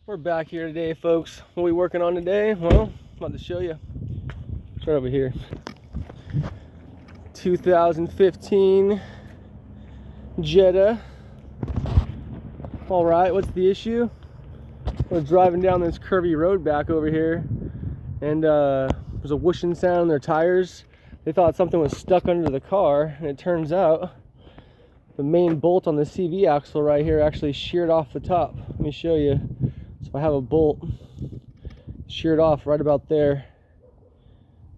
We're back here today, folks. What are we working on today? Well, I'm about to show you. It's right over here. 2015 Jetta. All right, what's the issue? We're driving down this curvy road back over here, and there's a whooshing sound in their tires. They thought something was stuck under the car, and it turns out the main bolt on the CV axle right here actually sheared off the top. Let me show you. So I have a bolt sheared off right about there.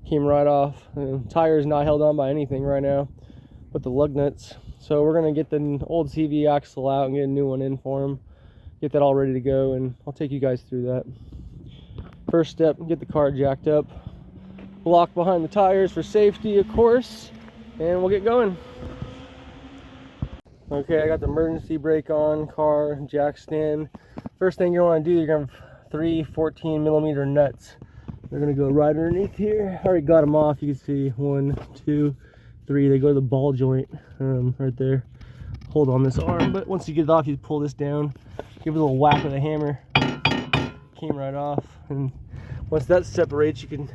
Came right off. The tire's not held on by anything right now but the lug nuts. So we're gonna get the old CV axle out and get a new one in for him. Get that all ready to go, and I'll take you guys through that. First step, get the car jacked up. Block behind the tires for safety, of course, and we'll get going. Okay, I got the emergency brake on, car, jack stand. First thing you want to do, you're going to have 3 14mm nuts. They're going to go right underneath here. I already got them off. You can see 1, 2, 3. They go to the ball joint right there. Hold on this arm, but once you get it off, you pull this down. Give it a little whack with a hammer. Came right off. And once that separates, you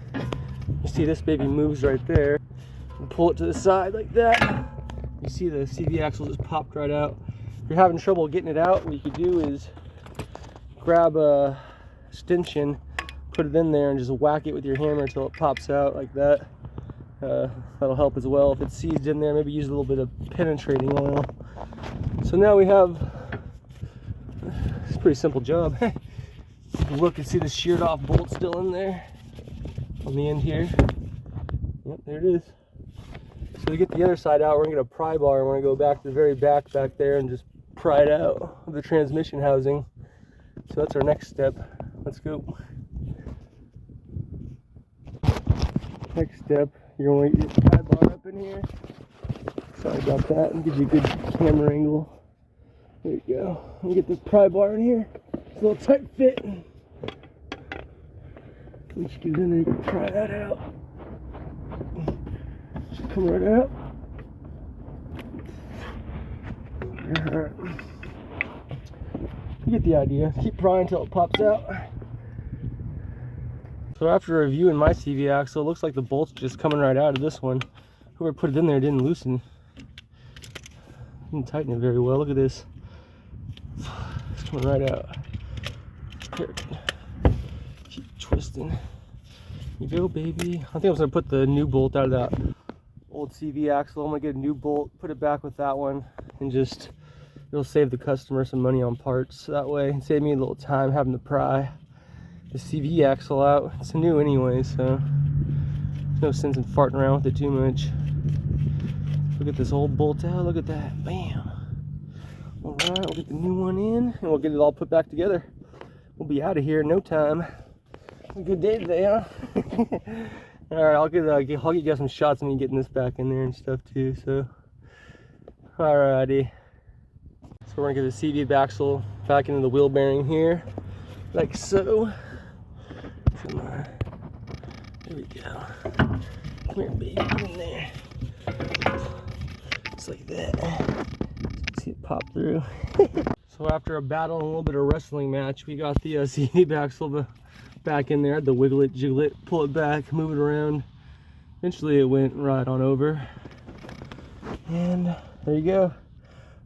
see this baby moves right there. And pull it to the side like that. You see the CV axle just popped right out. If you're having trouble getting it out, what you could do is grab a stanchion, put it in there, and just whack it with your hammer until it pops out like that. That'll help as well. If it's seized in there, maybe use a little bit of penetrating oil. So now we have, it's a pretty simple job. Look and see the sheared off bolt still in there on the end here. Yep, there it is. So to get the other side out, we're gonna get a pry bar. We're gonna go back to the very back there and just pry it out of the transmission housing. So that's our next step. Let's go. Next step, you're gonna get your pry bar up in here. Sorry about that. And give you a good camera angle. There you go. Let me get this pry bar in here. It's a little tight fit. Once you get it in there, you can pry that out. Just come right out. Alright. You get the idea. Keep prying until it pops out. So after reviewing my CV axle, it looks like the bolt's just coming right out of this one. Whoever put it in there didn't loosen. Didn't tighten it very well. Look at this. It's coming right out. Here. Keep twisting. You go, baby. I think I was gonna put the new bolt out of that old CV axle. I'm gonna get a new bolt, put it back with that one, and just it'll save the customer some money on parts that way, and save me a little time having to pry the CV axle out. It's new anyway, so there's no sense in farting around with it too much. Look at this old bolt out. Look at that. Bam. All right, we'll get the new one in, and we'll get it all put back together. We'll be out of here in no time. A good day today, huh? All right, I'll get you guys some shots of me getting this back in there and stuff too. So, alrighty. So we're gonna get the CV axle back into the wheel bearing here, like so. There we go. Come here, baby. Get in there. Just like that. See it pop through. So after a battle and a little bit of wrestling match, we got the CV axle back in there. The wiggle it, jiggle it, pull it back, move it around. Eventually it went right on over. And there you go.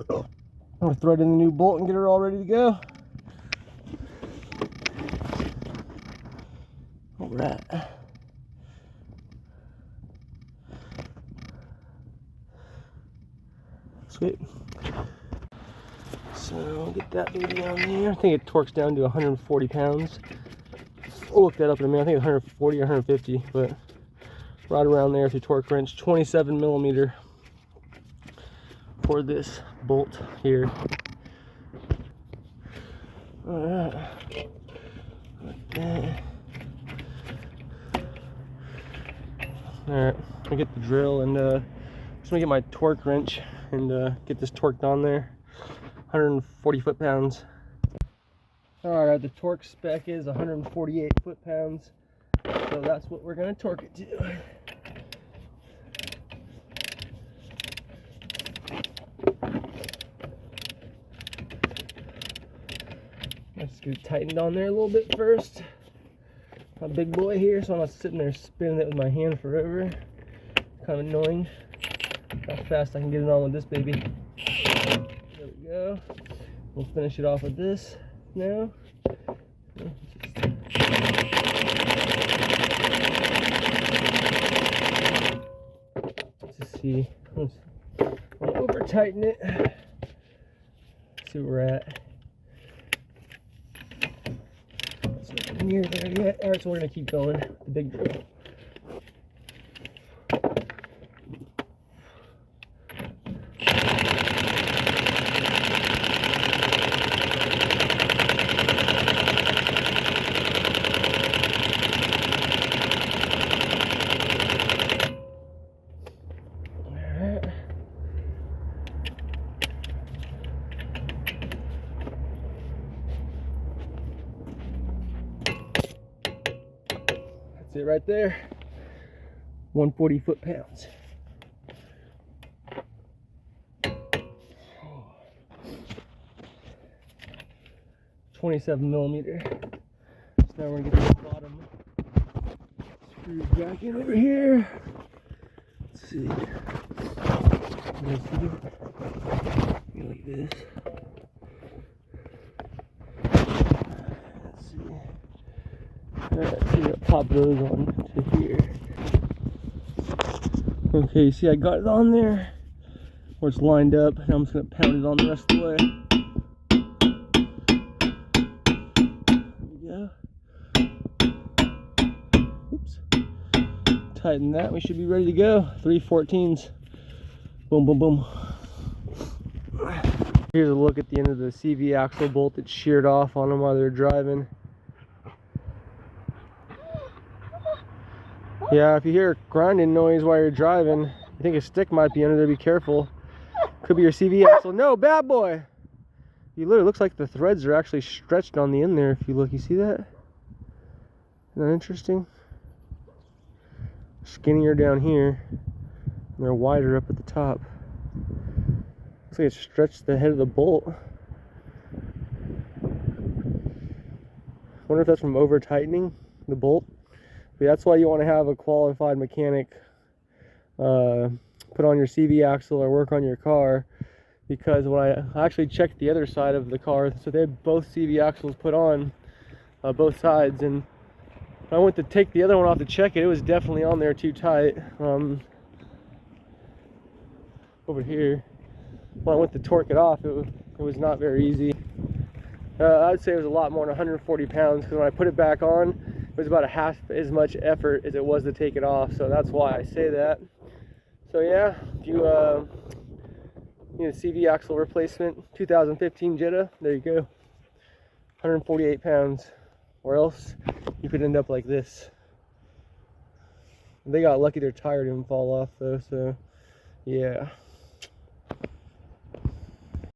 I'm gonna thread in the new bolt and get her all ready to go. All right. Sweet. So get that baby on there. I think it torques down to 140 pounds. We'll look that up in a minute. I think it's 140 or 150, but right around there if you torque wrench. 27mm for this bolt here. Alright. Like that. Alright, I'll get the drill and just gonna get my torque wrench and get this torqued on there. 140 foot-pounds. Alright, the torque spec is 148 foot-pounds. So that's what we're gonna torque it to. Let's get it tightened on there a little bit first. My big boy here, so I'm not sitting there spinning it with my hand forever. Kind of annoying how fast I can get it on with this baby. There we go. We'll finish it off with this now. Let's just see. We'll over tighten it. See where we're at. It's not near there yet. Alright, so we're gonna keep going. The big drill. That's it right there. 140 foot-pounds. Oh. 27 millimeter. So now we're gonna get the bottom screws back in over here. Let's see. Let's see it. Like this. Let's see. Alright, so you gotta pop those on to here. Okay, see I got it on there where it's lined up. Now I'm just gonna pound it on the rest of the way. There we go. Oops. Tighten that, we should be ready to go. 3/14s. Boom, boom, boom. Here's a look at the end of the CV axle bolt that sheared off on them while they were driving. Yeah, if you hear a grinding noise while you're driving, you think a stick might be under there, be careful. Could be your CV axle. No, bad boy! You literally, looks like the threads are actually stretched on the end there. If you look, you see that? Isn't that interesting? Skinnier down here, and they're wider up at the top. Looks like it stretched the head of the bolt. Wonder if that's from over tightening the bolt. But that's why you want to have a qualified mechanic put on your CV axle or work on your car, because when I actually checked the other side of the car, so they had both CV axles put on, both sides, and when I went to take the other one off to check it, it was definitely on there too tight. Over here, when I went to torque it off, it was not very easy. I'd say it was a lot more than 140 pounds, because when I put it back on, it was about a half as much effort as it was to take it off, so that's why I say that. So yeah, if you need a CV axle replacement, 2015 Jetta, there you go. 148 pounds, or else you could end up like this. They got lucky their tire didn't fall off though, so yeah.